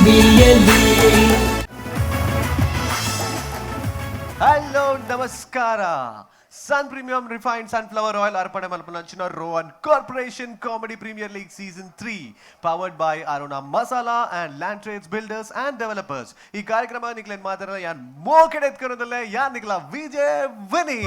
ಟಿವಿಯಲ್ಲಿ. ಹಲೋ ನಮಸ್ಕಾರ. Sun Premium Refined Sunflower Oil ಅರ್ಪಣೆ ಮಲ್ಪನಂಚಿನ Rohan corporation comedy premier league season 3 powered by Aruna Masala and land trades builders and developers. ಈ ಕಾರ್ಯಕ್ರಮ ನಿಕ್ಲೇನ್ ಮಾತಾಡಲ್ಲ ಯಾನ್ ಮೋಕೆಡೆ ಎತ್ಕೊಳೋದಲ್ಲ ಯಾನ್ ನಿಕ್ಲ ವಿಜಯ್ ವಿನಿ.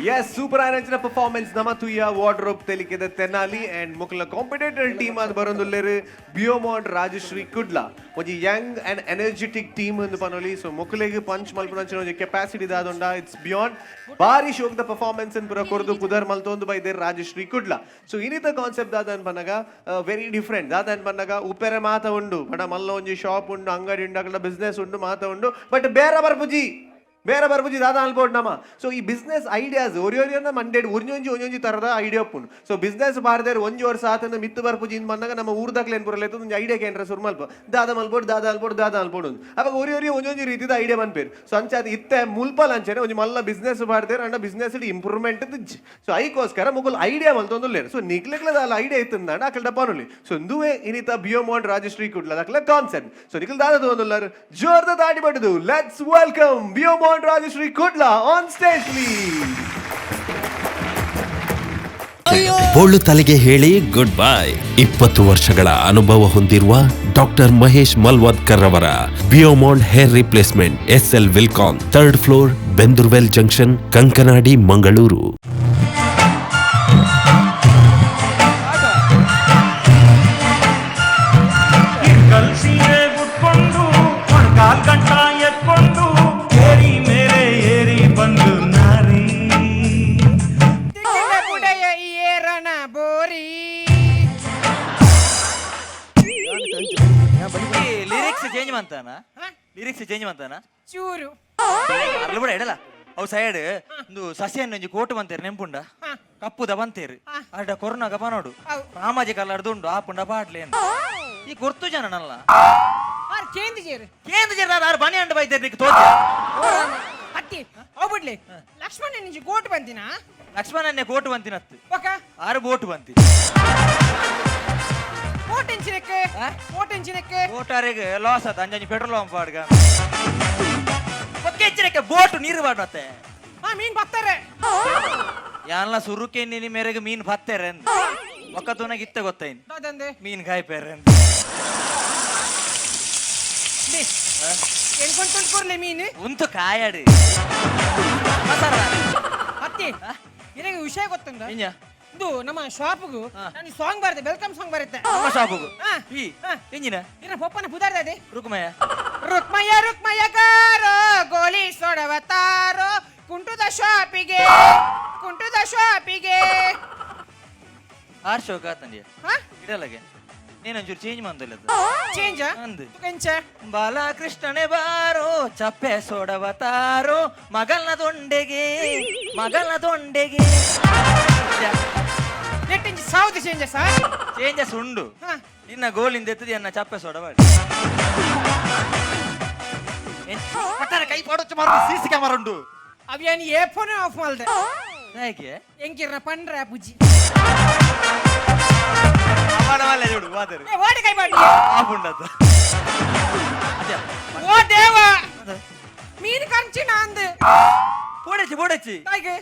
Yes, super energy performance nama tuya wardrobe telikeda tenali and mukla competitor team ad barondulleru Biomond Rajeshri Kudla oji young and energetic team undu panoli so muklege punch malpunanchino oji capacity dadonda it's beyond bari shok the performance in pura kordu pudar maltondu by der Rajeshri Kudla. So inita concept dadan panaga very different dadan panaga upere mata undu bada malla onji shop undu angadi undu akala business undu mata undu but bera barpuji ಬೇರೆ ಬರ್ಬುಜಿ ದಾದ ಅನ್ಬೋದು ನಮ್ಮ. So ಈ business ideas ಒರಿಯೋರಿಯನ್ನ ಮಂಡೇಡ್ ಒಂಜೊಂಜಿ ತರದ idea ಉಪ್ಪುಂಡು. So business ಬಾರ್ದೇರ್ ಒಂಜಿ ವರ್ಷ ಆತಂದ ಮಿತ್ತು ಬರ್ಪುಜಿ ಇನ್ ಬಂದಾಗ ನಮ್ಮ ಊರ್ದಾಗ್ಲ ಏನ್ ಬರಲ್ಲ ಒಂದು ಐಡಿಯಾ ಕೇಂದ್ರ ಸುರ್ ಮಲ್ಪ ದಾದ ಅನ್ಬೋದು ಅವಾಗ ಒರಿಯೋರಿ ಒಂಜೊಂಜಿ ರೀತಿದ ಐಡಿಯಾ ಬಂದ್ಪೇರು. ಸೊ ಅಂಚಾದ ಇತ್ತೆ ಮುಲ್ಪಲ್ ಅಂಚನೆ ಒಂಜಿ ಮಲ್ಲ ಬಿಸ್ನೆಸ್ ಬಾರ್ದೇರ್ ಅಂಡ ಬಿಸ್ನೆಸ್ ಇಂಪ್ರೂವ್ಮೆಂಟ್ ಸೊ ಐಕೋಸ್ಕರ ಮುಗುಲ್ ಐಡಿಯಾ ಮಲ್ತೊಂದುಲ್ಲೇರು. ಸೊ ನಿಕ್ಲೆಗ್ಲದ ಅಲ್ಲ ಐಡಿಯಾ ಇತ್ತಂದ ಅಕಲ್ ಡಬ್ಬಾನುಲಿ ಸೊ ದುವೆ ಇನಿತ ಬಿಯೋಮಾಂಡ್ ರಾಜಶ್ರೀ ಕುಡ್ಲ ಅಕಲ ಕಾನ್ಸೆಪ್ಟ್. ಸೊ ನಿಕ್ಲ ದಾದ ತೊಂದುಲ್ಲಾರು ಜೋರ್ದ ದಾಟಿ ಬಡ್ದು ಲೆಟ್ಸ್ ವೆಲ್ಕಮ್ ಬಿಯೋಮಾಂಡ್ Rajeshri Kudla on stage please. ಬೋಳು ತಲೆಗೆ ಹೇಳಿ ಗುಡ್ ಬೈ. 20 ವರ್ಷಗಳ ಅನುಭವ ಹೊಂದಿರುವ ಡಾಕ್ಟರ್ ಮಹೇಶ್ ಮಲ್ವದ್ಕರ್ ಅವರ ಬಿಯೋಮಾಂಡ್ ಹೇರ್ ರಿಪ್ಲೇಸ್ಮೆಂಟ್ SL ವಿಲ್ಕಾನ್ 3rd floor Bendurwell junction Kankanady Mangaluru. Lyrics change ಮಾಡ್ತಾನ ಚೂರು ಅರ್ಲ ಬಿಡ ಎಡಲ್ಲ ಅವು ಸೈಡ್ ಒಂದು ಸಸ್ಯನ್ ಒಂಜಿ ಕೋಟು ಬಂತೇರು ನೆಂಪುಂಡ ಕಪ್ಪುದ ಬಂತೇರು ಅಡ್ಡ ಕೊರೋನಾಗ ಬನೋಡು ಸಾಮಾಜಿಕ ಅಲ್ಲಾಡ್ದುಂಡು ಆಪುಂಡ ಪಾಟ್ಲೇನು ಈ ಗೊತ್ತು ಜನನಲ್ಲ ಕೇಂದ್ರ ಆರು ಬನಿ ಅಂಡ ಬೈತೇರು ನಿಕ್ ತೋಚ ಅತ್ತಿ ಅವ್ ಬಿಡ್ಲಿ ಲಕ್ಷ್ಮಣ ನಿಂಜಿ ಕೋಟು ಬಂತಿನ ಲಕ್ಷ್ಮಣನ್ನೇ ಕೋಟು ಬಂತಿನತ್ತು ಆರು ಬೋಟು ಬಂತಿ ಬೋಟಾರಿಗೆ ಲಾಸ್ ಆತ ಅಂಜಿ ಪೆಟ್ರೋಲ್ ಪಂಪ್ ಪಾಡ್ಗ ಒಕ್ಕೆಚ್ಚರಕ್ಕೆ ಬೋಟು ನೀರು ಬಾಡತ್ತೆ ಮೀನ್ ಬತ್ತಾರೆ ಯಾನ್ಲ ಸುರುಕೆ ನಿನಿ ಮೇರೆಗೆ ಮೀನ್ ಬತ್ತಾರೆ ಒಕ್ಕ ತುನಗ ಇತ್ತ ಗೊತ್ತೈನ್ ಮೀನ್ ಕಾಯ್ಪೇರೆ ಎನ್ಕೊಂಡ್ಕೊಳ್ಲಿ ಮೀನು ಉಂಟು ಕಾಯಾಡಿ ಅತ್ತಿ ನಿನಗೆ ವಿಷಯ ಗೊತ್ತಂದ ಇದು ನಮ್ಮ ಶಾಪ್ಗೂ ನಾನು ಸಾಂಗ್ ಬರುತ್ತೆ ವೆಲ್ಕಮ್ ಸಾಂಗ್ ಬರುತ್ತೆ ನಮ್ಮ ಶಾಪ್ಗೂ ಈ ಎಂಜಿನ ಇನ್ನ ಪಪ್ಪನ ಪುದಾರ್ದೆ ರುಕ್ಮಯ್ಯ ಕಾರೋ ಗೋಲಿ ಸೊಡವತಾರೋ ಕುಂಟುದ ಶಾಪಿಗೆ ಆರ್ ಶೋಕ ಆತಂದಿಯ ಇಡಲಗೆ ನೀನೊಂಚೂರು ಚೇಂಜ್ ಮಾಡ್ದಲ್ಲ ಚೇಂಜ್ ಅಂದು ಕೆಂಚ ಬಾಲಕೃಷ್ಣನೇ ಬಾರೋ ಚಪ್ಪೆ ಸೊಡವತಾರೋ ಮಗಲ್ನ ದೊಂಡೆಗೆ ನೆಟ್ಟಿಂಚಿ ಸೌತ್ ಚೇಂಜಸ್ ಉಂಡು ಇನ್ನ ಗೋಲಿಂದ ಎತ್ತದಿ ಅನ್ನ ಚಪ್ಪೆ ಸೊಡವಾಡಿ ಕೈ ಪಾಡೊಚ್ಚು ಮಾರು ಸಿಸಿ ಕ್ಯಾಮರಾ ಉಂಡು ಅವಿಯಾನಿ ಏ ಫೋನ್ ಆಫ್ ಮಾಡ್ದೆ ಯಾಕೆ ಎಂಕಿರ್ನ ಪಂಡ್ರ ಬುಜ್ಜಿ ಮಾಡವಲ್ಲ ನೋಡು ವಾದರು ಓಡಿ ಕೈ ಮಾಡಿ ಆಫ್ ಉಂಡದ ಓ ದೇವ ಮೀನು ಕಂಚಿ ನಾಂದು ಬೋಡಚ್ಚಿ ಹಾಗೆ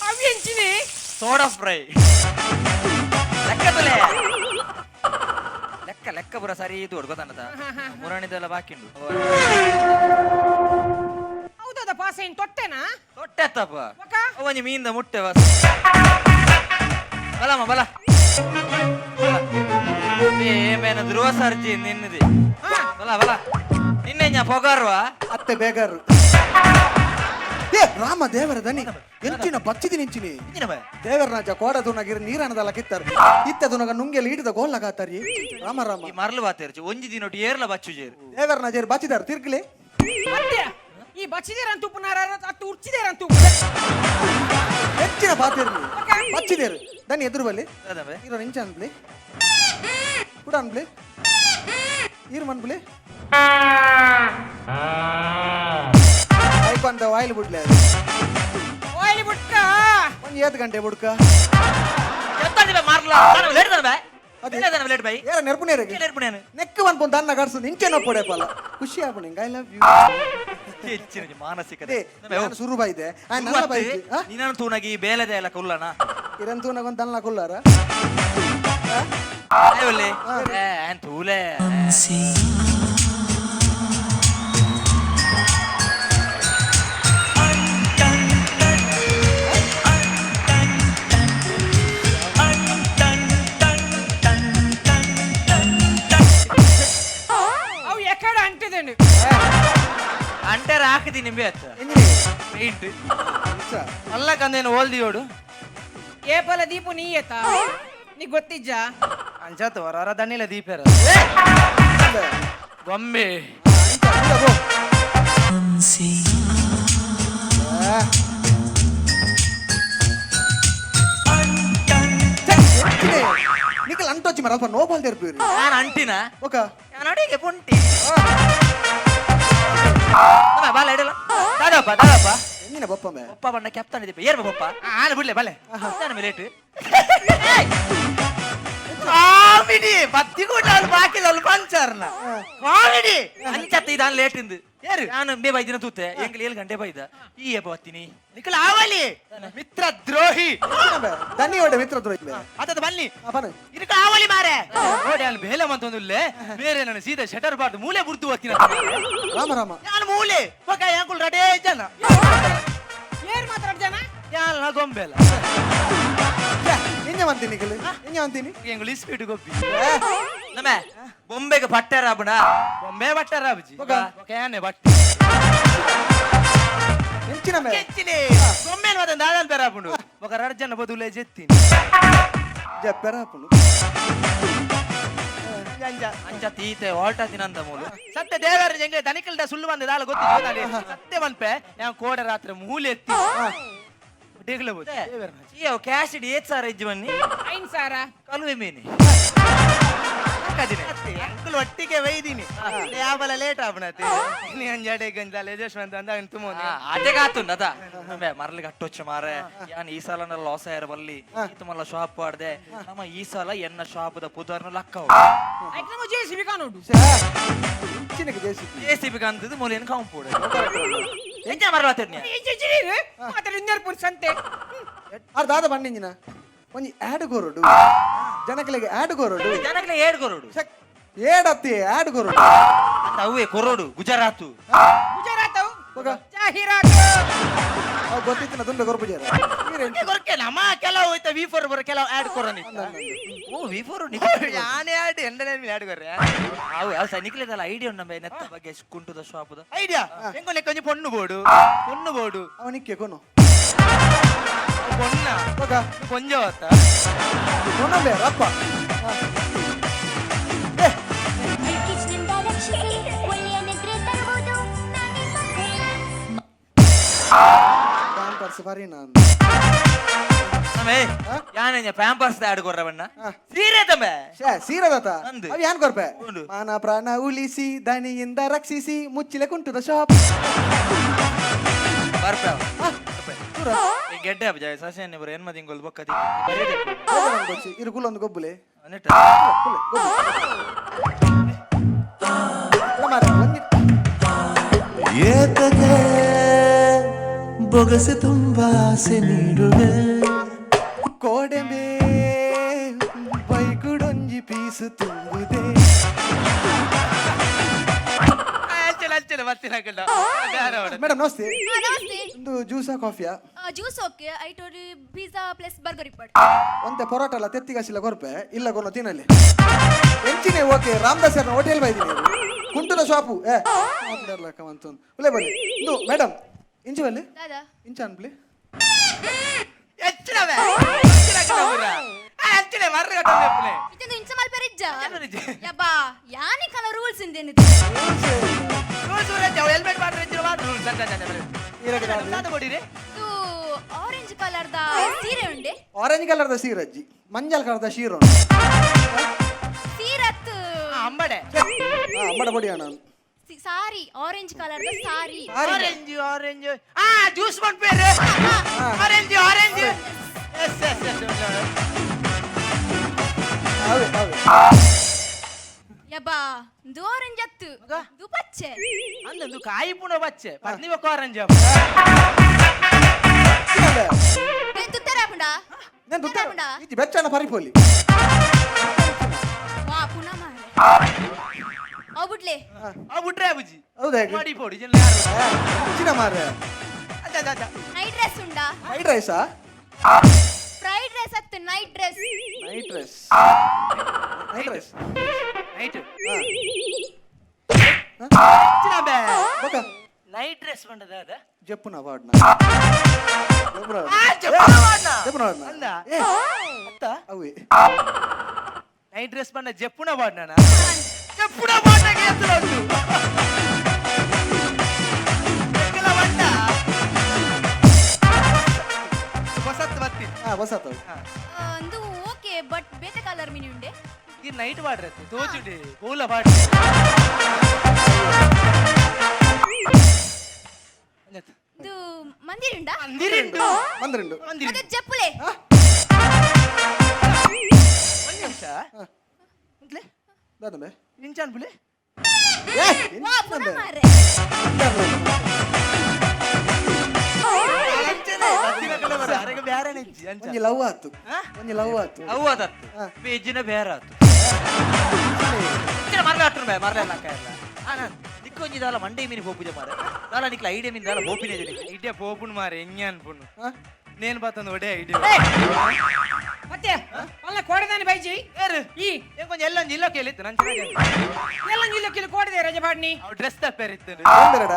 ಅವಿಯಂಚಿನಿ ಸೋಡಾ ಫ್ರೈ ಲೆಕ್ಕ ಪುರ ಸರಿ ಇದು ಗೊತ್ತಾನದ ಮುರಾಣಿದೆಲ್ಲ ಬಾಕಿಂಡು ಹೌದದ ಪಾಸ ಏನ್ ತೊಟ್ಟೆನಾ ತೊಟ್ಟೆತ್ತಪ್ಪ ಅವನಿ ಮೀನಿಂದ ಮುಟ್ಟೆ ಬಲ ಏಮೇನ ಧ್ರುವ ಸರ್ಜಿ ನಿನ್ನದಿ ಬಲ ನಿನ್ನೆ ಪೊಗಾರ್ವಾ ಅತ್ತೆ ಬೇಗಾರು ರಾಮ ದೇವರ ದನಿ ಎಂಚಿನ ಬಚ್ಚಿದಿ ನಿಂಚಿನಿ ದೇವರ ರಾಜ ಕೋಡದುನಗಿರ ನೀರನದಲ್ಲ ಕಿತ್ತಾರೆ ಇತ್ತದುನಗ ನುಂಗೆಲ್ಲ ಹಿಡಿದ ಗೋಲ್ಲಗಾತಾರಿ ರಾಮ ಮರಳು ಬಾತೇರ್ಚಿ ಒಂಜಿ ದಿನೊಟ್ಟು ಏರ್ಲ ಬಚ್ಚು ಜೇರು ದೇವರ ರಾಜರು ಬಚ್ಚಿದಾರ ತಿರ್ಗ್ಲಿ ಈ ಬಚ್ಚಿದೇರ ಅಂತ ಉಪ್ಪುನಾರ ಅತ್ತು ಉಚ್ಚಿದೇರ ಅಂತ ಹೆಚ್ಚಿನ ಬಾತಿರ್ಲಿ ಬಚ್ಚಿದೇರು ದನಿ ಎದುರು ಬಲ್ಲಿ ಇರೋ ನಿಂಚ ಅನ್ಬ್ಲಿ ಕೂಡ ಅನ್ಬ್ಲಿ ಈರು ಮನ್ಬ್ಲಿ ಐಕೊಂಡ ಆಯಿಲ್ ಬಿಡ್ಲೆ ಆಯಿಲ್ ಬಿಡ್ಕ ಒಂದು 7 ಗಂಟೆ ಬಿಡ್ಕ చెప్తాను మార్ల లేట్ కదా బాయ్ అదే లేట్ బాయ్ ఏరా నెర్పునేరకి నేర్పునేను నెక్కు వన్పొంದು ದನ್ನ ಕರ್ಸು ನಿಂಚೆ ನೋಡ್ಪಡೆ ಪಾಲ ಖುಷಿ ಆಪಣೆ ಐ ಲವ್ ಯು ಹೆಚ್ಚಿನ ಮಾನಸಿಕತೆ ನಾನು ಸುರು ಬೈದೆ ಆ ನನ್ನ ಬೈದೆ ನೀನು ತೂನಗಿ ಬೇಲೆದೆ ಎಲ್ಲ ಕುಲ್ಲನ ಇರಂತು ನಗೊಂದು ದನ್ನ ಕುಲ್ಲಾರ ಒಳ್ಳೆ ತೂಲೆ అవి ఎక్కడ అంటదండి అంటే రాకది నింబే పెయింట్ అల్ల కందేను ఓల్దియోడు ಏಪಲ ದೀಪು ನೀ ಏತ ನೀ ಗೊತ್ತಿಜ್ಜ ಅಂಚಾತ ವರಾರ ದಣ್ಣಿಲ ದೀಪೇರ ಗೊಂಬೆ ನಿಖಲ್ ಅಂಟೊಚ್ಚಿ ಮರ ಅಲ್ಪ ನೋಬಲ್ ತೆರ್ಪೀರಿ ನಾನು ಅಂಟಿನ ಓಕ ನಾಡಿಗೆ ಪುಂಟಿ ಬಾಲ ಇಡಲ್ಲ ದಾದಪ್ಪ ಎಂದಿನ ಬಪ್ಪಮ್ಮೆ ಪಪ್ಪ ಬಣ್ಣ ಕೆಪ್ತಾನೆ ದೀಪ ಏರ್ ಪಪ್ಪ ಆನ ಬಿಡ್ಲೆ ಬಲೆ ನಾನು ಲೇಟ್ ಕಾಮಿಡಿ ಬತ್ತಿ ಕೂಡ ಬಾಕಿ ಸ್ವಲ್ಪ ಅಂಚಾರ್ನ ಕಾಮಿಡಿ ಅಂಚತ್ತ ಇದಾನ್ ಲೇಟ್ ಇಂದು ಯಾರು ನಾನು ಬೇ ಬೈದಿನ ತೂತೆ ಎಂಕಲ್ 7 ಗಂಟೆ ಬೈದ ಈ ಎಬ್ಬ ಬತ್ತೀನಿ ನಿಖಲ್ ಆವಲಿ ಮಿತ್ರ ದ್ರೋಹಿ ದನ್ನಿ ಒಡೆ ಮಿತ್ರ ದ್ರೋಹಿ ಅದ ಬನ್ನಿ ಬನ್ನಿ ಇದಕ್ಕೆ ಆವಲಿ ಮಾರೆ ನೋಡಿ ಅಲ್ಲಿ ಬೇಲೆ ಮಂತೊಂದುಲ್ಲೆ ಬೇರೆ ನಾನು ಸೀದಾ ಶಟರ್ ಬಾರ್ದು ಮೂಲೆ ಬುರ್ತು ಹೋಗ್ತೀನಿ ರಾಮ ರಾಮ ನಾನು ಮೂಲೆ ಮಗ ಯಾಂಕುಲ್ ರಡೇ ಜನ ಏರ್ ಮಾತಾಡ್ ಜನ ಯಾನ ಗೊಂಬೆಲ್ಲ ಇಂಜ ಅಂತೀನಿ ನಿಖಲ್ ಇಂಜ ಅಂತೀನಿ ಎಂಗುಲ್ ಇಸ್ಪೀಟ್ ಗೊಬ್ಬಿ ನಮೆ ಬೊಂಬೆಗೆ ಬಟ್ಟೆ ರಾಬಣ ಬೊಂಬೆ ಬಟ್ಟೆ ರಾಬಜಿ ಏನೇ ಬಟ್ಟೆ ಎಂಚಿನ ಮೇ ಹೆಚ್ಚಿನಿ ಬೊಂಬೆ ಮಾತ ದಾದಲ್ ಬೇರಾಪುಂಡು ఒక రర్జన బదులే జెత్తిని ಜಪ್ಪೆರಾಪುನು ಅಂಜ ತೀತೆ ಓಲ್ಟ ತಿನಂದ ಮೂಲು ಸತ್ಯ ದೇವರ ಜಂಗೆ ದನಿಕಲ್ದ ಸುಳ್ಳು ಬಂದ ದಾಲ ಗೊತ್ತಿಲ್ಲ ಸತ್ಯ ಮನ್ಪೆ ಯಾವ ಕೋಡ ರಾತ್ರಿ ಮೂಲೆ ಎತ್ತಿ ಡೆಗ್ಲ ಬೋದು ಇಯೋ ಕ್ಯಾಶಿಡಿ 7,000 ಇಜ್ಜಿ ಬನ್ನಿ 5,000 ಕಲುವೆ ಮೀನಿ ಅಂಕಲ್ ಒಟ್ಟಿಗೆ ವೈದಿನಿ ಯಾವಲ ಲೇಟ್ ಆಪಣತಿ ನೀ ಅಂಜಾಡೆ ಗಂಜಾಲೆ ಯಶವಂತ ಅಂದ ಇಂತು ಮೋನಿ ಅದೇ ಕಾತುಂಡ ಅದ ನಮ್ಮೆ ಮರಲಿ ಕಟ್ಟೊಚ್ಚ ಮಾರೆ ಯಾನ್ ಈ ಸಲ ಲಾಸ್ ಆಯರ ಬಲ್ಲಿ ಇತ್ತು ಮಲ್ಲ ಶಾಪ್ ಆಡ್ದೆ ನಮ್ಮ ಈ ಸಲ ಎನ್ನ ಶಾಪ್ ದ ಪುದರ್ನ ಲಕ್ಕ ಐಕ್ ನಮ ಜೆಸಿಬಿ ಕಾನೋಡು ಎಂಚಿನಕ್ಕೆ ಜೆಸಿಬಿ ಕಾಂತದು ಮೂಲೆನ್ ಕಾಂಪೌಂಡ್ ಎಂಜ ಮರಲತ್ತೆನ್ಯ ಇಂಜಿಜಿರಿ ಮಾತಾಡ ಇನ್ನರ್ಪುರ್ ಸಂತೆ ಅರ್ ದಾದ ಬಣ್ಣಿಂಜಿನ ಒಂಜಿ ಆಡ್ ಕೊರಡು ಜನಕಲೆಗೆ ಆಡ್ ಕೊರಡು ಜನಕ್ಲೆ ಏಡ್ ಕೊರೋಡು ಏಡತ್ತಿ ಆಡ್ ಕೊರಡು ಅಂತ ಅವೇ ಕೊರೋಡು ಗುಜರಾತು ಗುಜರಾತ್ ಹೋಗ ಜಾಹೀರಾತು ಅವ್ ಗೊತ್ತಿತ್ತಿನ ದುಂಡ ಗೊರ್ಪುಜಾರ ಕೊರಕೆ ನಮ್ಮ ಕೆಲವು ಹೋಯ್ತ V4 ಬರ ಕೆಲವು ಆಡ್ ಕೊರನಿ ಓ V4 ಯಾನೆ ಆಡ್ ಎಂಡನೆ ಆಡ್ ಕೊರ್ರೆ ಅವು ಸೈನಿಕಲೆದಲ್ಲ ಐಡಿಯಾ ಉಂಡ ನೆತ್ತ ಬಗ್ಗೆ ಕುಂಟುದ ಶಾಪ್ ದ ಐಡಿಯಾ ಎಂಗೊನೆ ಕೊಂಚ ಪೊಣ್ಣು ಬೋಡು ಅವನಿಕ್ಕೆ ಕೊನು ಪೊಣ್ಣ ಹೋಗ ಕೊಂಜ ಹೊತ್ತ ಕೊನಂಬೆ ರಪ್ಪ ಕಿಚ್ನಿಂದ ರಕ್ಷಿಸಿ ಒಳ್ಳೆಯ ನಿದ್ರೆ ತರುವುದು ನಾನೇ ಬಂದೆ. ಪ್ಯಾಂಪರ್ಸ್ ಬಾರಿ ನಾನು ನಮೇ ಯಾನೆ ಪ್ಯಾಂಪರ್ಸ್ ಆಡ್ ಕೊರ್ರವಣ್ಣ ಸೀರೆ ತಮೆ ಸೀರದತ ಅಂದು. ಅವ್ ಯಾನ್ ಕೊರ್ಪೆ ಉಂಡು. ಮಾನ ಪ್ರಾಣ ಉಳಿಸಿ ದನಿಯಿಂದ ರಕ್ಷಿಸಿ ಮುಚ್ಚಿಲೆ ಕುಂಟುದ ಶಾಪ್ ಬರ್ಪೆ ಈ ಗೆಡ್ಡೆ ಹಬ್ಬ ಜಾಯ್ ಸಸ್ಯನ್ನೇ ಬರ ಎನ್ಮ ತಿಂಗಳು ಬೊಕ್ಕದಿ ಇರು ಕುಲ್ಲೊಂದು ಗೊಬ್ಬುಲೆ ನೆಟ್ಟ ಏತಗೆ ಬೊಗಸೆ ತುಂಬ ಆಸೆ ನೀಡುವೆ ಕೋಡೆಂಬೆ ಬೈಕುಡೊಂಜಿ ಪೀಸು ತುಂಬುದೆ ಅಚ್ಚಲ ಬರ್ತೀನಿ ಮೇಡಮ್ ನಮಸ್ತೆ ನಮಸ್ತೆ ಒಂದು ಜ್ಯೂಸಾ ಕಾಫಿಯಾ ಜ್ಯೂಸ್ ಓಕೆ ಐ ಟೋರಿ ಪಿಜ್ಜಾ ಪ್ಲಸ್ ಬರ್ಗರ್ ಇಪ್ಪಡ್ ಒಂತೆ ಪರೋಟ ಅಲ್ಲ ತೆತ್ತಿಗಾಸಿಲ್ಲ ಕೊರ್ಪೆ ಇಲ್ಲ ಕೊನ ತಿನ್ನಲಿ ಎಂಚಿನೇ ಓಕೆ ರಾಮದಾಸ್ ಹೋಟೆಲ್ ಬೈದಿನಿ ಕುಂಟುದ ಶಾಪು ಕಮಂತೊಂದು ಉಲೆ ಬಲ್ಲಿ ಇದು ಮೇಡಮ್ ಇಂಚಿ ಬಲ್ಲಿ ದಾದಾ ಇಂಚ ಅನ್ಪ್ಲಿ ಇದನ್ನು ಇಂಚ ಮಲ್ಪೆರಿಜ್ಜ ಯಬ್ಬಾ ಯಾನಿ ಕಲ ರೂಲ್ಸ್ ಇಂದೇನಿದೆ ಹೆಲ್ಮೆಟ್ ಮಾಡ್ರೆ ಇದು ಆರೆಂಜ್ ಕಲರ್ ದ ಸೀರೆ ಉಂಡೆ ಆರೆಂಜ್ ಕಲರ್ದ ಸೀರಜ್ಜಿ ಮಂಜಲ್ ಕಲರ್ದ ಶೀರ ಸೀರತ್ ಅಂಬಡೆ ಅಮ್ಮಡ ಬಡಿಯ ನಾನು ಸಾರಿ ಆರೆಂಜ್ ಕಲರ್ ದ ಸಾರಿ ಆರೆಂಜ್ ಆರೆಂಜ್ ಜ್ಯೂಸ್ ಮಾಡ್ಬೇರೆ orange orange yes yes yes ಯಬ್ಬಾ ದೋರಂಜ್ ಅತ್ತು ದುಪಚ್ಚೆ ಅಂದು ಕಾಯಿ ಪುಣ ಬಚ್ಚೆ ಪತ್ನಿ ಬಕ್ಕ ಆರೆಂಜ್ నేను తుత్తరాపుండా నేను తుత్తరాపుండా ఇది బెచ్చన పరిపోలి వా పునా మారే అవుబుట్లే ಆ ಬಿಟ್ರೆ ಅಬುಜಿ ಹೌದಾ ಮಾಡಿ ಪೋಡಿ ಜನ ಯಾರು ಹೆಚ್ಚಿನ ಮಾರ್ರೆ నైట్ డ్రెస్ ఉండా ಫ್ರೈಡ್ ರೈಸಾ ఫ్రైడ్ రైస్ అత్తు night dress night rice night rice night ಬಕ ನೈಟ್ ಡ್ರೆಸ್ ಬಂದದ ಅದ ಜಪ್ಪುನ ವಾಡ್ನ ಅಂದ ಅತ್ತ ಅವಿ ನೈಟ್ ಡ್ರೆಸ್ ಬಂದ ಜಪ್ಪುನ ಬಾಡ್ನ ಜಪ್ಪುನ ಬಾಡ್ನಾಗೆ ಎತ್ತಲ ಉಂಟು ಎಕ್ಕಲ ಬಂದ ಹೊಸತ್ತು ಬತ್ತಿ ಹೊಸತ ಅಂದು ಓಕೆ ಬಟ್ ಬೇತೆ ಕಲರ್ ಮಿನಿ ಉಂಡೆ ಈ ನೈಟ್ ಬಾಡ್ರತ್ತೆ ತೋಚುಡಿ ಪೂಲ ಬಾಡ್ರೆ ಇದು ಮಂದಿರ ಉಂಡಾ ಅಂದಿರಿಂಡು ಮಂದ್ರಿಂಡು ಮತ್ತೆ ಜಪ್ಪುಲೆ ಒಂದು ನಿಮಿಷ ಇಂತ್ಲೆ ದಾದಂಬೆ ಇಂಚಾನ್ ಪುಲೆ వా పునా మారే ಅರೆಗೆ ಬ್ಯಾರೆ ನೆಜ್ಜಿ ಅಂಚ ಒಂಜಿ ಲವ್ ಆತು ಒಂಜಿ ಲವ್ ಆತು ಅವು ಅದತ್ತು ಬೇಜಿನ ಬೇರೆ ಆತು ಮರಲ ಅಟ್ರು ಮರಲ ಎಲ್ಲ ನಿಕ್ಕೊಂಜಿದಾಲ ಮಂಡೆ ಮೀನಿ ಹೋಪುಜ ಮಾರ ದಾಲ ನಿಕ್ಲ ಐಡಿಯಾ ಮೀನ್ ದಾಲ ಹೋಪಿನೇ ಐಡಿಯಾ ಪೋಪುನ್ ಮಾರೆ ಹೆಂಗೆ ಅನ್ಪುಣ್ಣು ನೇನು ಬಾತಂದು ಒಡೆ ಐಡಿಯಾ ಮತ್ತೆ ಅಲ್ಲ ಕೋಡದಾನೆ ಬೈಜಿ ಯಾರು ಈ ಏನ್ ಕೊಂಚ ಎಲ್ಲ ಜಿಲ್ಲ ಕೇಳಿತ್ತು ನಾನು ಚೆನ್ನಾಗಿ ಎಲ್ಲ ನಿಲ್ಲ ಕಿಲು ಕೋಡದೆ ರಜೆ ಬಾಡ್ನಿ ಅವು ಡ್ರೆಸ್ ತಪ್ಪೇರಿತ್ತು ಒಂದೆರಡ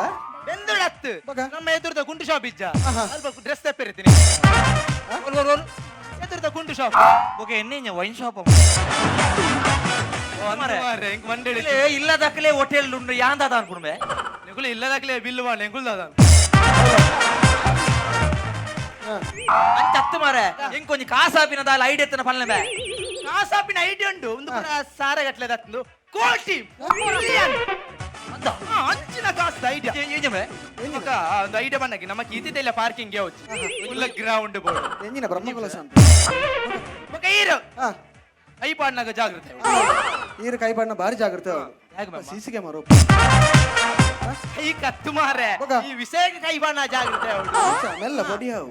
ಬೆಂದುಳತ್ತು ಬಕ ನಮ್ಮ ಎದುರದ ಕುಂಟು ಶಾಪ್ ಇಜ್ಜ ಅಲ್ಪ ಡ್ರೆಸ್ ತಪ್ಪೇರಿತೀನಿ ಎದುರದ ಕುಂಟು ಶಾಪ್ ಓಕೆ ಎಣ್ಣೆ ವೈನ್ ಶಾಪ್ ಹೆಂಗ್ ಮಂಡಳಿ ಇಲ್ಲದಕ್ಕಲೇ ಹೋಟೆಲ್ ಉಂಡು ಯಾಂದಾದ ಅನ್ಕೊಂಡೆ ನೆಗುಲು ಇಲ್ಲದಾಗ್ಲೇ ಬಿಲ್ ಮಾಡಿ ನೆಗುಲ್ ದಾದ ಅಂಚ ಹತ್ತು ಮಾರೆ ಹೆಂಗ್ ಕೊಂಚ ಕಾಸಾಪಿನ ದಾಲ ಐಡಿಯಾ ಎತ್ತನ ಪಲ್ಲೆ ಬೇ ಕಾಸಾಪಿನ ಐಡಿಯಾ ಉಂಟು ಒಂದು ಸಾರ ಗಟ್ಲೆ ದತ್ತಂದು ಕೋಟಿ ಅಂಚಿನ ಕಾಸದ ಐಡಿಯಾ ಒಂದು ಐಡಿಯಾ ಬಂದಾಗಿ ನಮ್ಮ ಕೀತಿದೆಲ್ಲ ಪಾರ್ಕಿಂಗ್ ಯಾವ್ದು ಫುಲ್ ಗ್ರೌಂಡ್ ಬೋರ್ಡ್ ಎಂಜಿನ ಬ್ರಹ್ಮಕುಲ ಶಾಂತ ಮಗ ಈರು ಐಪಾಡ್ನಾಗ ಜಾಗ್ರತೆ ಈರು ಕೈ ಬಣ್ಣ ಭಾರಿ ಜಾಗ್ರತೆ ಹೇಗೆ ಮಾಮ? ಸಿಸಿ ಕ್ಯಾಮರಾ ಈ ಕತ್ತು ಮಾರೆ ಮಗ. ಈ ವಿಷಯಕ್ಕೆ ಕೈ ಬಾಣ ಜಾಗ್ರತೆ ಅವಳು ಮೆಲ್ಲ ಬಡಿ ಹಾವು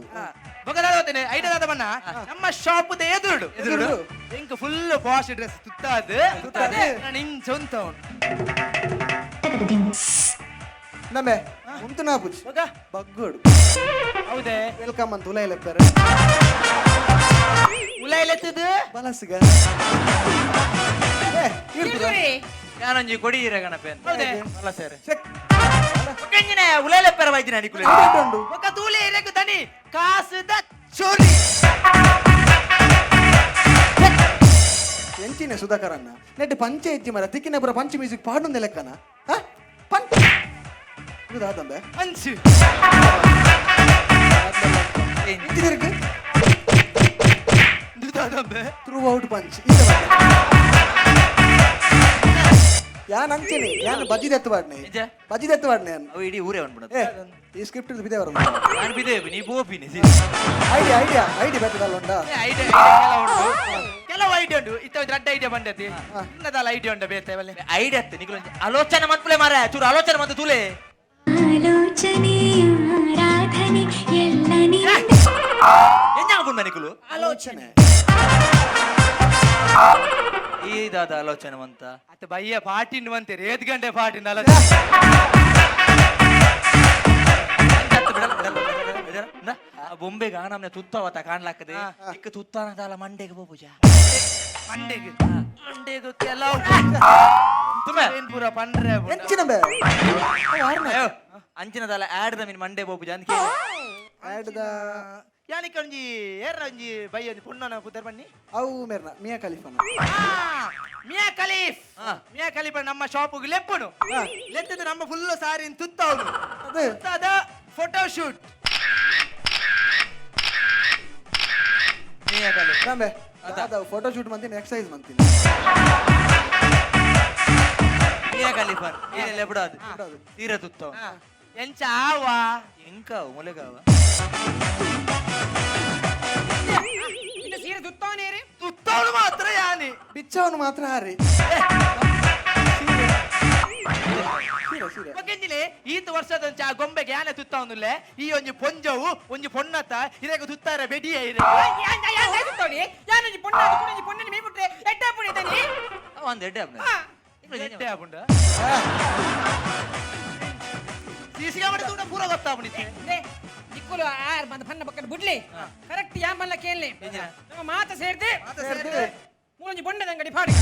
ಮಗದಾಡೋತೇನೆ ಐಡಿಯಾದ ಬಣ್ಣ ನಮ್ಮ ಶಾಪ್ ಎದುರುಡು ಎದುರುಡು. ಇಂಕ ಫುಲ್ ಪಾಶ್ ಡ್ರೆಸ್ ತುತ್ತಾದು ತುತ್ತಾದು. ನಾನು ಹಿಂಗ್ ಸ್ವಂತ ಅವನು ನಮ್ಮೆ ಮುಂತು ನಾ ಪುಜ್ ಮಗ ಬಗ್ಗೋಡು ಹೌದೇ ವೆಲ್ಕಮ್ ಅಂತ ಉಲ ಇಲ್ಲಪ್ಪಾರ ಉಲ ಎಲೆತ್ತದು ಬಲಸಿಗ ഞാനൊഞ്ചി കൊടിയിര കണപ്പേ ಹೌದೇ ಅಲ್ಲ ಸೇರೆ ಚೆಕ್ ಕೆಂಜಿನ ಉಲೇಲೆ ಪೆರ ವೈದ್ಯನ ಅಡಿಕುಲೆ ಉಂಟು ಮಗ ತೂಲೆ ಇರಕು ತನಿ ಕಾಸುದ ಚೋರಿ ಎಂಚಿನ ಸುಧಾಕರನ್ನ ನೆಟ್ಟು ಪಂಚೆ ಎಜ್ಜಿ ಮರ ತಿಕ್ಕಿನ ಪುರ ಪಂಚ ಮ್ಯೂಸಿಕ್ ಪಾಡೊಂದೆ ಲೆಕ್ಕನ ಪಂಚ ಇದು ದಾದಂಬೆ ಅಂಚು ಇಂಜಿನಿಯರ್ಗೆ ದುದಾದಂಬೆ ಥ್ರೂ ಔಟ್ ಪಂಚ್ ಯಾನ್ ಅಂಚೆನೆ ಯಾನ್ ಬಜಿದೆತ್ತು ಬಾಡ್ನೆ ನಿಜ ಬಜಿದೆತ್ತು ಬಾಡ್ನೆ ಯಾನ್ ಅವು ಇಡೀ ಊರೇ ಬಂದ್ಬಿಡೋದು ಏ ಈ ಸ್ಕ್ರಿಪ್ಟ್ ಬಿದೆ ಬರೋದು ನಾನು ಬಿದ್ದೇವೆ ನೀ ಬೋಪಿನಿ ಐಡಿಯಾ ಬೆಟ್ಟದಲ್ಲ ಉಂಟಾ ಐಡಿಯಾ ಕೆಲವು ಐಡಿಯಾ ಉಂಟು ಇತ್ತ ದೊಡ್ಡ ಐಡಿಯಾ ಬಂದೈತಿ ಇನ್ನದಲ್ಲ ಐಡಿಯಾ ಉಂಟ ಬೇತೆ ಬಲ್ಲೆ ಐಡಿಯಾ ಅತ್ತೆ ನಿಗುಲೊಂಜಿ ಆಲೋಚನೆ ಮತ್ಪುಲೆ ಮಾರ ಚೂರು ಆಲೋಚನೆ ಮತ್ತೆ ತುಲೆ ಆಲೋಚನೆಯ ಆರಾಧನೆ ಎಲ್ಲ ಎಂಜ ಅನ್ಕೊಂಡ ನಿಗುಲು ಆಲೋಚನೆ ಈದಾದ ಆಲೋಚನೆ ಮಂತ ಅತ್ತ ಬಯ್ಯ ಪಾಟಿಂಡು ಬಂತೀರಿ 5 ಗಂಟೆ ಪಾಟಿಂದ ಅಲ್ಲ ಬೊಂಬೆಗ ನಮ್ನೆ ತುತ್ತವತ ಕಾಣ್ಲಾಕದೆ ಇಕ್ಕ ತುತ್ತಾನದಾಲ ಮಂಡೆಗೆ ಬೋಪುಜ ಮಂಡೆಗೆ ಮಂಡೆಗೆ ಕೆಲವು ಪೂರ ಪಂಡ್ರೆ ಎಂಚಿನ ಬೇ ಅಂಚಿನದಾಲ ಆಡ್ದ ಮೀನ್ ಮಂಡೆ ಬೋಪುಜ ಅಂತ ಕೇಳಿ ಆಡ್ದ ಯಾನಿಕ ಒಂಜಿ ಏರ ಒಂಜಿ ಬಯ್ಯ ಒಂಜಿ ಪುಣ್ಣನ ಪುತ್ತರ್ ಬನ್ನಿ ಅವು ಮೇರ್ನ ಮಿಯಾ ಖಲೀಫನ ಮಿಯಾ ಖಲೀಫ್ ಮಿಯಾ ಖಲೀಫ್ ನಮ್ಮ ಶಾಪ್ಗೆ ಲೆಪ್ಪನು ಲೆತ್ತದ ನಮ್ಮ ಫುಲ್ ಸಾರಿ ತುತ್ತವನು ಅದೇ ತುತ್ತಾದ ಫೋಟೋ ಶೂಟ್ ರಾಂಬೆ ಅದ ಫೋಟೋ ಶೂಟ್ ಮಾಡ್ತೀನಿ ಎಕ್ಸರ್ಸೈಸ್ ಮಾಡ್ತೀನಿ ಮಿಯಾ ಖಲೀಫನ್ ಏನೆಲ್ಲ ಬಿಡೋದು ತೀರ ತುತ್ತವ ಎಂಚ ಆವ ಎಂಕಾವ ಮೊಲೆಗಾವ ತುತ್ತವನು ಮಾತ್ರ ಯಾನಿ ಪಿಚ್ಚವನ್ನು ಮಾತ್ರ ಹಾರಿ ಮಗಂಜಿಲೆ ಈತ ವರ್ಷದ ಆ ಗೊಂಬೆಗೆ ಯಾನೆ ತುತ್ತವನುಲ್ಲೆ ಈ ಒಂಜಿ ಪೊಂಜವು ಒಂಜಿ ಪೊನ್ನತ್ತ ಇದಾಗ ತುತ್ತಾರ ಬೆಡಿಯ ಇದೆ ಒಂದು ಎಡ್ಡೆ ಎಡ್ಡೆ ಆಪುಂಡ ಸಿಸಿಗ ಪೂರ ಗೊತ್ತಾಗ್ಬಿಡಿತ್ತೆ ಇಕ್ಕುಲು ಆರ್ ಬಂದ ಪನ್ನ ಪಕ್ಕದ ಬುಡ್ಲಿ ಕರೆಕ್ಟ್ ಯಾ ಮಲ್ಲ ಕೇಳಲಿ ನಮ್ಮ ಮಾತ ಸೇರ್ದೆ ಮೂಲಂಜಿ ಬೊಂಡದ ಅಂಗಡಿ ಪಾಡಿ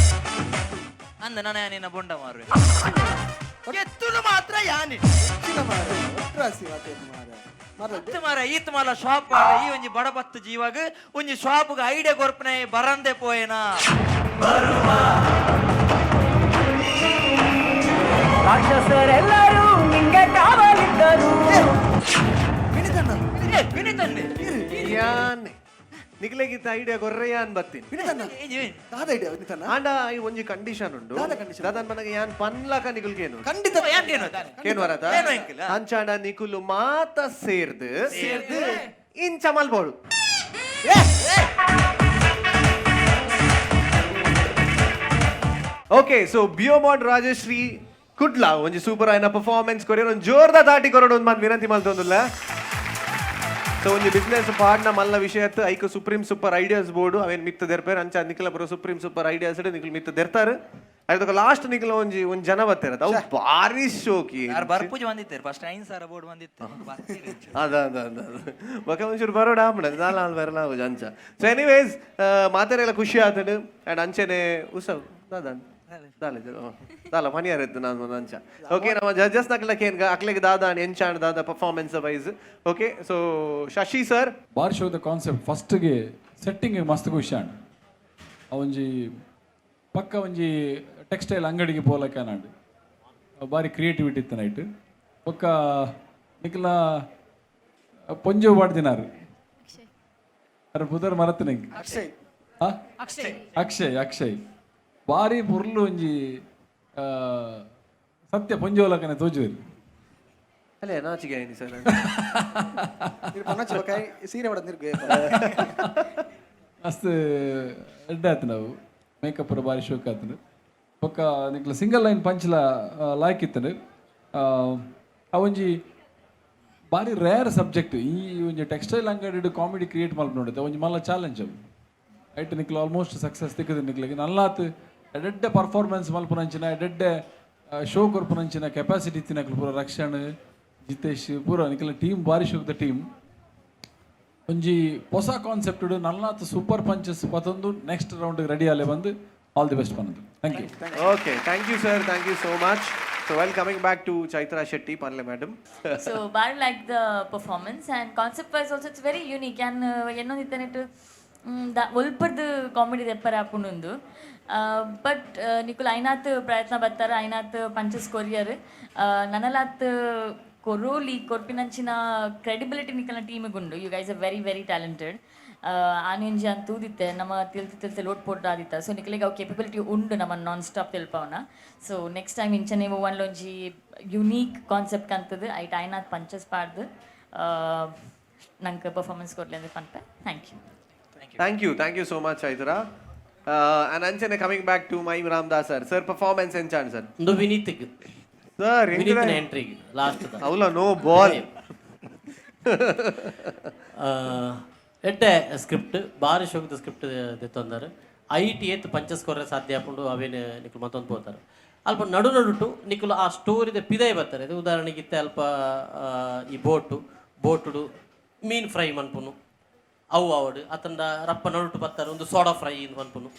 ಅಂದ ನಾನು ನಿನ್ನ ಬೊಂಡ ಮಾರು ಎತ್ತುಲು ಮಾತ್ರ ಯಾನೆ ಮಾರ ಈತ್ ಮಾಲ ಶಾಪ್ ಈ ಒಂಜಿ ಬಡಬತ್ತು ಜೀವಾಗ ಒಂಜಿ ಶಾಪ್ಗೆ ಐಡಿಯಾ ಕೊರ್ಪನೆ ಬರಂದೆ ಪೋಯೇನಾ ರಾಕ್ಷಸರೆಲ್ಲರೂ ನಿಂಗೆ ಕಾವಲಿದ್ದರು ವಿನಿತನ್ನೆ ಯಾನ್ ನಿಕ್ಲೆಗಿತ್ತ ಐಡಿಯಾ ಕೊರ್ರೆಯಾನ್ ಬತ್ತೀನಿ ದಾದ ಐಡಿಯಾ ನಿತನ ಆಂಡ ಈ ಒಂಜಿ ಕಂಡೀಷನ್ ಉಂಡು ದಾದನ್ ಮನಗೆ ಯಾನ್ ಪನ್ಲಕ ನಿಕುಲ್ಗೇನು ಖಂಡಿತ ಕೇನ್ ವರತ ಏನು ಅಂಕಿಲ್ಲ? ಅಂಚಾಂಡ ನಿಕುಲು ಮಾತ ಸೇರ್ದು ಇಂಚ ಮಲ್ಬೋಡು ಓಕೆ ಸೊ ಬಿಯೋಮಾಡ್ ರಾಜಶ್ರೀ ಕುಡ್ಲ ಒಂಜಿ ಸೂಪರ್ ಆಯ್ನ ಪರ್ಫಾರ್ಮೆನ್ಸ್ ಕೊರಿಯರ್ ಒಂದು ಜೋರ್ದ ದಾಟಿ ಕೊರೋಡು ಒಂದು ಮಂತ್ ವಿನಂತಿ ಮಲ್ತೊಂದುಲ್ಲ ಸೊ ಒಂಜಿ ಬಿಸ್ನೆಸ್ ಪಾಡ್ನ ಮಲ್ಲ ವಿಷಯತ್ ಐಕ್ ಸುಪ್ರೀಂ ಸೂಪರ್ ಐಡಿಯಾಸ್ ಬೋರ್ಡು ಅವೇನ್ ಮಿತ್ತ ದೆರ್ಪೇರ್ ಅಂಚ ನಿಖಿಲ ಬರೋ ಸುಪ್ರೀಂ ಸೂಪರ್ ಐಡಿಯಾಸ್ ನಿಖಿಲ್ ಮಿತ್ತ ದೆರ್ತಾರ ಅದಕ್ಕೆ ಲಾಸ್ಟ್ ನಿಖಿಲ ಒಂಜಿ ಒಂದ್ ಜನ ಬತ್ತಿರತ್ತ ಅವು ಭಾರಿ ಶೋಕಿ ಯಾರು ಬರ್ಪೂಜಿ ಬಂದಿತ್ತೇರು ಫಸ್ಟ್ 5 ಸಾವಿರ ಬೋರ್ಡ್ ಬಂದಿತ್ತು ಅದ ಬೊಕ ಒಂಚೂರು ಬರೋಡ ಆಪಣ ದಾಲ ಬರಲ ಅಂಚ ಸೊ ಎನಿವೇಸ್ ಮಾತಾರೆಲ್ಲ ಖುಷಿ ಆತಡು ಅಂಡ್ ಅಂಚೆನೆ ಉತ್ಸವ್ ದಾದನ್ ದಾಲ ಮನಿಯಾರಿದ್ದು ನಾನು ಅಂಚ ಓಕೆ ನಮ್ಮ ಜಡ್ಜಸ್ ನಕ್ಲಕ್ಕೆ ಏನ್ಗ ಅಕ್ಲೆಗೆ ದಾದ ಎಂಚಾಣ್ ದಾದ performance wise okay so Shashi sir ಬಾರಿ ಶೋದ ಕಾನ್ಸೆಪ್ಟ್ ಫಸ್ಟ್ಗೆ ಸೆಟ್ಟಿಂಗ್ ಮಸ್ತ್ ಖುಷಿ ಆಂಡ್ ಒಂಜಿ ಪಕ್ಕ ಒಂಜಿ ಟೆಕ್ಸ್ಟೈಲ್ ಅಂಗಡಿಗೆ ಪೋಲಕ್ಕೆ ನಾಡು ಬಾರಿ ಕ್ರಿಯೇಟಿವಿಟಿ ಇತ್ತು ನೈಟ್ ಪಕ್ಕ ನಿಕ್ಲ ಪೊಂಜು ಬಾಡ್ದಿನಾರು ಅದ್ರ ಪುದರ್ ಮರತ್ ನಿಂಗೆ ಅಕ್ಷಯ್ ಬಾರಿ ಪುರ್ಲು ಒಂಜಿ ಸತ್ಯ ಪೊಂಜೋಲಕನೆ ತೋಜುವೆರು ಅಲ್ಲೇ ನಾಚಿಗೆ ಏನಿ ಸರ್ ಸೀರೆ ಹೊಡೆದ್ ನಿರ್ಗೆ ಮಸ್ತ್ ಎಡ್ಡೆ ಆಯ್ತು ನಾವು ಮೇಕಪ್ ಬಾರಿ ಶೋಕ್ ಆಯ್ತು ಪಕ್ಕ ನಿಕ್ಲ ಸಿಂಗಲ್ ಲೈನ್ ಪಂಚ್ಲ ಲಾಯ್ಕ್ ಇತ್ತು ಒಂಜಿ ಬಾರಿ ರೇರ್ ಸಬ್ಜೆಕ್ಟ್ ಈ ಒಂಜಿ ಟೆಕ್ಸ್ಟೈಲ್ ಅಂಗಡಿ ಕಾಮಿಡಿ ಕ್ರಿಯೇಟ್ ಮಲ್ಪ ನೋಡುತ್ತೆ ಒಂಜಿ ಮಲ್ಲ ಚಾಲೆಂಜ್ ಅವು ಐಟ್ ನಿಕ್ಲ ಆಲ್ಮೋಸ್ಟ್ ಸಕ್ಸಸ್ ತಿಕ್ಕದು ನಿಕ್ಲಿಗೆ ನಲ್ಲಾತ್ ಎಡೆಡ್ಡೆ ಪರ್ಫಾರ್ಮೆನ್ಸ್ ಮಲ್ಪುನಂಚಿನ ಎಡೆಡ್ಡೆ ಶೋ ಕೊರ್ಪುನಂಚಿನ ಕೆಪಾಸಿಟಿ ಇತ್ತಿನಕ್ಲು ಪೂರ ರಕ್ಷಣ್ ಜಿತೇಶ್ ಪೂರ ನಿಕ್ಲ ಟೀಮ್ ಬಾರಿ ಶೋಕ್ದ ಟೀಮ್ ಒಂಜಿ ಹೊಸ ಕಾನ್ಸೆಪ್ಟ್ ನಲ್ಲಾತ್ ಸೂಪರ್ ಪಂಚಸ್ ಪತ್ತೊಂದು ನೆಕ್ಸ್ಟ್ ರೌಂಡ್ ರೆಡಿ ಆಲೆ ಬಂದು ಆಲ್ ದಿ ಬೆಸ್ಟ್ ಪನ್ನದು thank you okay thank you sir thank you so much so welcoming back to Chaitra Shetty ಪನ್ಲೆ madam So bar like the performance and concept wise also it's very unique and ಏನೊಂದು ಇತ್ತನೆಟ್ಟು ಒಲ್ಪರ್ದು comedy ದೆಪ್ಪರ ಆಪುಂಡು but ನಿಕುಲ್ ಐನಾತ್ ಪ್ರಯತ್ನ ಬತ್ತಾರ ಐನಾತ್ punches ಕೊರಿಯರ್ ನನಲಾತ್ ಕೊರೋಲಿ ಕೊರ್ಪಿನಂಚಿನ credibility ನಿಕಲ್ನ ಟೀಮಿಗುಂಡು you guys are very very talented ಆನೆಂಜಿ ಅಂತ ತೂದಿತ್ತೆ ನಮ್ಮ ತಿಳ್ತಿ ಲೋಟ್ ಪೋಟ್ ಆದಿತ್ತ ಸೊ ನಿಕಲಿಗೆ ಅವು ಕೇಪಬಿಲಿಟಿ ಉಂಡು ನಮ್ಮ ನಾನ್ ಸ್ಟಾಪ್ ತಿಳ್ಪವನ ಸೊ ನೆಕ್ಸ್ಟ್ ಟೈಮ್ ಇಂಚ ನೀವು ಒಂದೊಂಜಿ ಯುನೀಕ್ ಕಾನ್ಸೆಪ್ಟ್ ಅಂತದ್ದು ಐಟ್ ಐನಾತ್ ಪಂಚಸ್ ಪಾಡ್ದು ನಂಗೆ ಪರ್ಫಾರ್ಮೆನ್ಸ್ ಕೊಡ್ಲಿ ಅಂದ್ರೆ ಪಂಪ thank you so much Chaitra and ಅಂಚನೆ coming back to my Ramdas sir sir performance ಎಂಚಾನ್ ಸರ್ ಒಂದು ವಿನೀತಿಗೆ ಸರ್ ಎಂಟ್ರಿಗೆ ಲಾಸ್ಟ್ ಅವಲ್ಲ ನೋ ಬಾಲ್ ಎಡ್ಡೆ ಸ್ಕ್ರಿಪ್ಟ್ ಬಾರಿ ಶೋಕದ ಸ್ಕ್ರಿಪ್ಟ್ ತೆತ್ತೊಂದಾರು ಐಟಿ ಏತ್ ಪಂಚಸ್ ಕೊರ್ರೆ ಸಾಧ್ಯ ಹಾಕೊಂಡು ಅವೇನು ನಿಕ್ಲು ಮತ್ತೊಂದು ಹೋಗ್ತಾರೆ ಅಲ್ಪ ನಡುಟು ನಿಕ್ಲು ಆ ಸ್ಟೋರಿದ ಪಿದೈ ಬರ್ತಾರೆ ಇದು ಉದಾಹರಣೆಗೆ ಇತ್ತೆ ಅಲ್ಪ ಈ ಬೋಟುಡು ಮೀನು ಫ್ರೈ ಮನ್ಪುನು ಅವು ಅವಡು ಅತಂಡ ರಪ್ಪ ನಡುಟು ಬರ್ತಾರೆ ಒಂದು ಸೋಡಾ ಫ್ರೈ ಇಂದು ಮನ್ಪುನು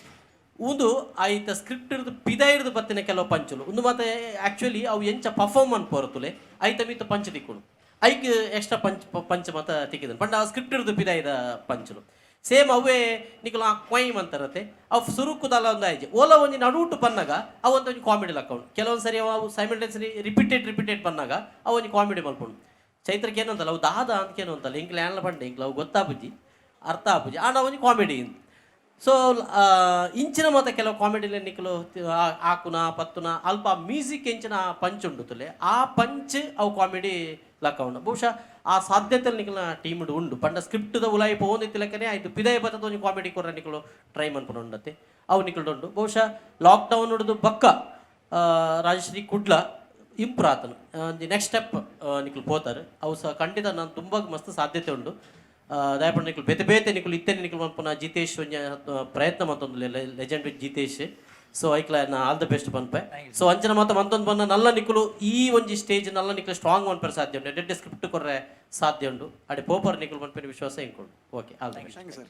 ಒಂದು ಆಯ್ತ ಸ್ಕ್ರಿಪ್ಟ್ ಇರ್ದು ಪಿದ ಇರ್ದು ಬತ್ತಿನ ಕೆಲವು ಪಂಚಲು ಒಂದು ಮತ್ತೆ ಆ್ಯಕ್ಚುಲಿ ಅವು ಎಂಚ ಪರ್ಫಾರ್ಮ್ ಅನ್ಪೋರತುಲೆ ಐತ ಮಿತ್ತ ಪಂಚ ತಿಕ್ಕುಡು ಐಕ್ ಎಕ್ಸ್ಟ್ರಾ ಪಂಚ ಮತ ತಿಕ್ಕಿದನು ಪಂಡ ಆ ಸ್ಕ್ರಿಪ್ಟ್ ಇರ್ದು ಪಿದ ಇದ ಪಂಚಲು ಸೇಮ್ ಅವೇ ನಿಕಲು ಆ ಕ್ವೈಮ್ ಅಂತಾರತ್ತೆ ಅವು ಸುರುಕುದಲ್ಲ ಒಂದು ಆಯ್ಜೆ ಓಲ ಒಂದು ನಡುಟು ಬಂದಾಗ ಅವು ಒಂದು ಕಾಮಿಡಿ ಲಕ್ಕೌಂಡು ಕೆಲವೊಂದು ಸರಿ ಅವು ಸೈಮಲ್ಟೇನ್ಸ್ಲಿ ರಿಪೀಟೆಡ್ ಬಂದಾಗ ಅವು ಒಂದು ಕಾಮಿಡಿ ಮಲ್ಪುಂಡು ಚೈತ್ರಕ್ಕೆ ಏನು ಅಂತಲ್ಲ ಅವು ದಾದ ಅಂತಕೇನು ಅಂತಲ್ಲ ಇಂಕ್ಲೆ ಆನ್ಲ ಬಂಡೆ ಇಂಕ್ಲ ಅವು ಗೊತ್ತಾಪುಜಿ ಅರ್ಥ ಆಪುಜಿ ಆಡ ಒಂದು ಕಾಮಿಡಿ ಸೊ ಇಂಚಿನ ಮತ್ತೆ ಕೆಲವು ಕಾಮಿಡಿಲಿ ನಿಕ್ಕಲು ಆಕುನ ಪತ್ತುನ ಅಲ್ಪ ಮ್ಯೂಸಿಕ್ ಎಂಚಿನ ಪಂಚ್ ಉಂಡುತ್ತಲೆ ಆ ಪಂಚ್ ಅವು ಕಾಮಿಡಿ ಲಕ್ಕ ಉಂಡು ಬಹುಶಃ ಆ ಸಾಧ್ಯತೆಯಲ್ಲಿ ನಿಕ್ಕಲ ಟೀಮ್ ಉಂಡು ಪಂಡ ಸ್ಕ್ರಿಪ್ಟ್ದ ಉಲಾಯಿ ಪೋಂದಿತ್ತು ಲೆಕ್ಕನೆ ಆಯ್ತು ಪಿದಯ ಬತ್ತದ ಒಂದು ಕಾಮಿಡಿ ಕೊರ ನಿಕ್ಕಲು ಟ್ರೈ ಮನ್ಪುನ ಉಂಡತ್ತೆ ಅವು ನಿಕಲ್ಡುಂಡು ಬಹುಶಃ ಲಾಕ್ಡೌನ್ ಹಿಡಿದು ಬಕ್ಕ ರಾಜಶ್ರೀ ಕುಡ್ಲ ಇಂಪ್ರೂವ್ ಆತನು ದಿ ನೆಕ್ಸ್ಟ್ ಸ್ಟೆಪ್ ನಿಕಲ್ ಪೋತಾರೆ ಅವು ಸಹ ಖಂಡಿತ ನಾನು ತುಂಬ ಮಸ್ತ್ ಸಾಧ್ಯತೆ ಉಂಡು ದಯಪಂಡು ನಿಕಲ್ ಬೇತೆ ಬೇತೆ ನಿಕಲ್ ಇತ್ತೇನೆ ನಿಕಲ್ ಮನ್ಪುನ ಜಿತೇಶ್ ಒಂಜ ಪ್ರಯತ್ನ ಮತ್ತೊಂದು ಲೆಜೆಂಡ್ ವಿತ್ ಜಿತೇಶ್ ಸೊ ಐಕ್ಲ ನಾ ಆಲ್ ದ ಬೆಸ್ಟ್ ಪನ್ಪೆ ಸೊ ಅಂಚನ ಮಾತ ಮಂತೊಂದು ಬನ್ನ ನಲ್ಲ ನಿಕಲು ಈ ಒಂಜಿ ಸ್ಟೇಜ್ ನಲ್ಲ ನಿಕಲು ಸ್ಟ್ರಾಂಗ್ ಮನ್ಪರೆ ಸಾಧ್ಯ ಉಂಟು ಎಡ್ಡೆ ಸ್ಕ್ರಿಪ್ಟ್ ಕೊರ್ರೆ ಸಾಧ್ಯ ಉಂಟು ಅಡೆ ಪೋಪರ್ ನಿಕಲ್ ಮನ್ಪೆನ ವಿಶ್ವಾಸ ಇಂಕೊಂಡು okay all the best sir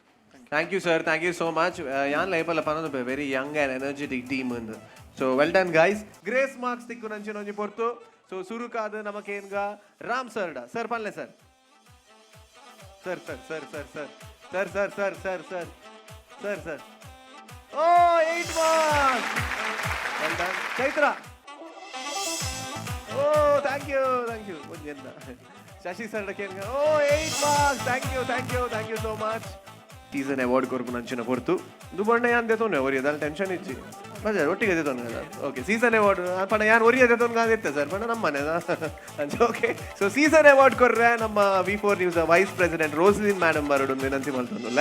Thank you, sir. Thank you so much. Yan laipala panadu very young and energetic team undu. So well done, guys. Grace marks tikku nanchino onji portu. So suru kaadu namakenga Ram sir da. Sir panle sir. Sir. Oh, 8 marks. Well done. Chaitra. Oh, thank you. Onjenda. Shashi sir da kenga. Oh, 8 marks. Thank you so much. Season award ಕೊರ್ಪು ನಂಚಿನ ಕೊರ್ತು ದುಬಣ್ಣ ಯಾನ್ ದೇತೋನೆ ಅವರಿ ಅದಲ್ಲ tension ಇಚ್ಚಿ Bazaar ಒಟ್ಟಿಗೆ ದೇತೋನೆ కదా ಓಕೆ ಸೀಸನ್ ಅವಾರ್ಡ್ ಪಣ ಯಾನ್ ಒರಿಯ ದೇತೋನ್ ಗಾದ ಇತ್ತೆ ಸರ್ ಪಣ ನಮ್ಮ ಮನೆ ಅಂಚೆ ಓಕೆ ಸೊ ಸೀಸನ್ ಅವಾರ್ಡ್ ಕೊರ್ರೆ ನಮ್ಮ V4 news vice president Roslyn madam ಬರೋಡು ವಿನಂತಿ ಮಾಡ್ತಂದುಲ್ಲ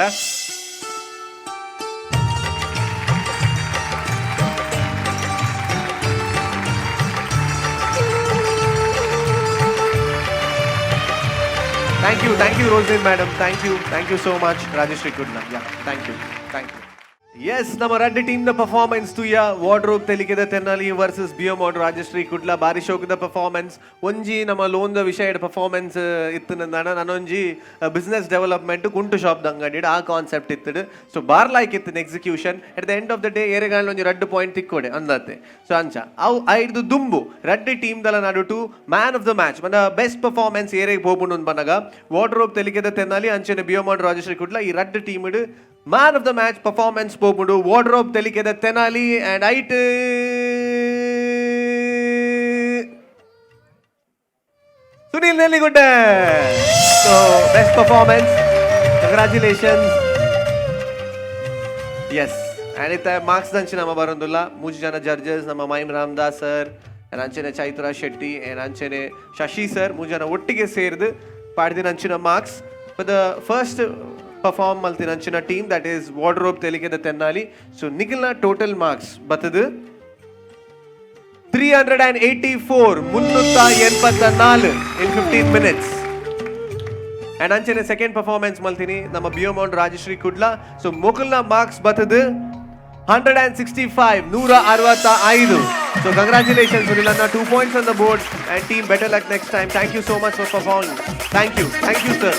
Thank you, Roslyn madam. Thank you so much, Rajeshri Kudla. Yeah, thank you. Yes, ನಮ್ಮ ರೆಡ್ ಟೀಮ್ ದ ಪರ್ಫಾರ್ಮೆನ್ಸ್ ತುಯ್ಯ ವಾರ್ಡ್ರೋಬ್ ತೆಲಿಕೆದ ತೆನ್ನಲಿ ವರ್ಸಸ್ ಬಿಯೋಮೋಡ್ ರಾಜಶ್ರೀ ಕುಡ್ಲ ಬಾರಿ ಶೋಕದ ಪರ್ಫಾರ್ಮೆನ್ಸ್ ಒಂಜಿ ನಮ್ಮ ಲೋನ್ದ ವಿಷಯದ ಪರ್ಫಾರ್ಮೆನ್ಸ್ ಇತ್ತು ನಂದಾನ ನಾನೊಂಜಿ ಬಿಸ್ನೆಸ್ ಡೆವಲಪ್ಮೆಂಟ್ ಕುಂಟು ಶಾಪ್ ಅಂಗಡಿ ಆ ಕಾನ್ಸೆಪ್ಟ್ ಇತ್ತು ಸೊ ಬಾರ್ ಲೈಕ್ ಇತ್ತು execution at the end of the day ಏರೆಗಾಲ ಒಂಜಿ ರೆಡ್ ಪಾಯಿಂಟ್ ತಿಕ್ಕೋಡೆ ಅಂದತ್ತೆ ಸೊ ಅಂಚ ಅವು ಐದು ದುಂಬು ರೆಡ್ ಟೀಮ್ ದಲ ನಡುಟು ಮ್ಯಾನ್ ಆಫ್ ದ ಮ್ಯಾಚ್ ಬಂದ ಬೆಸ್ಟ್ ಪರ್ಫಾರ್ಮೆನ್ಸ್ ಏರೆಗೆ ಹೋಗ್ಬಿಡು ಬಂದಾಗ ವಾರ್ಡ್ರೋಬ್ ತೆಲಿಕೆದ ತೆನ್ನಲಿ ಅಂಚನೆ ಬಿಯೋಮೋಡ್ ರಾಜಶ್ರೀ ಕುಡ್ಲ ಈ ರೆಡ್ ಟೀಮ್ ಇಡು Man of the match performance popundu wardrobe telikeda tenali and it Sunil Nelligudde. So best performance, congratulations. Yes, and it marks danchina nama barandulla muji jana judges nama Maim Ramdas sir and anchene Chaitra Shetty and anchene Shashi sir muji jana ottige serdu paadidina anchina marks for the first perform maltinanchina team that is wardrobe telikeda tennali so nikilna total marks batadu 384 384 in 15 minutes and anchene second performance maltini nama biomond Rajeshri Kudla so mokulna marks batadu 165 165 so congratulations Sunilana 2 points on the board and team better luck next time thank you so much for performing thank you sir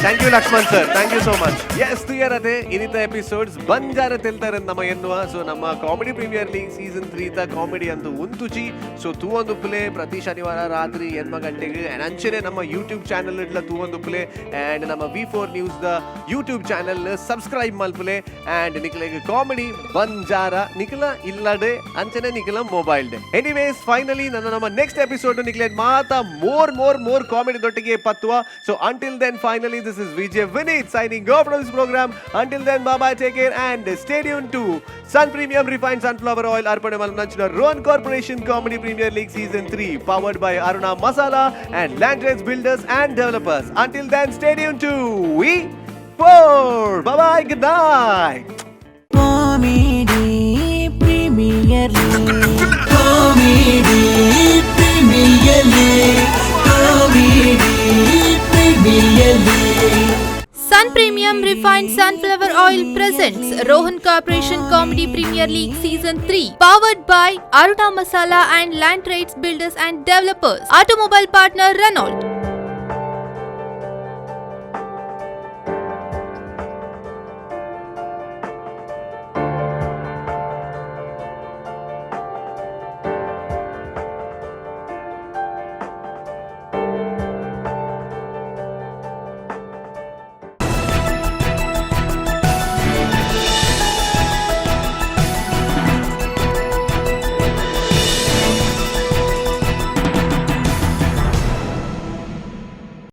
thank you Lakshman sir thank you so much yes tuyarate inita episodes banjara teltare nama ennuva so nama comedy premier league season 3 ta comedy antu untuchi so tuondu play prati shanivara ratri 8 gantege and anchene nama youtube channel idla tuondu play and nama V4 news the youtube channel subscribe malpule and nikilege comedy banjara nikila illade anchene nikila mobile day anyways finally nama next episode nikile mata more comedy dottige pattuva so until then finally this is Vijay Vinit signing off from this program until then bye bye take care and stay tuned to Sun Premium Refined Sunflower Oil arpane malam nachina Rowan Corporation Comedy Premier League season 3 powered by Aruna Masala and Landtrades Builders and Developers until then stay tuned to V4 bye bye good night Comedy Premier League Comedy Premier League Comedy Premier League Sun Premium Refined Sunflower Oil presents Rohan Corporation Comedy Premier League Season 3 powered by Aruna Masala and Landtrades Builders and Developers. Automobile partner Renault.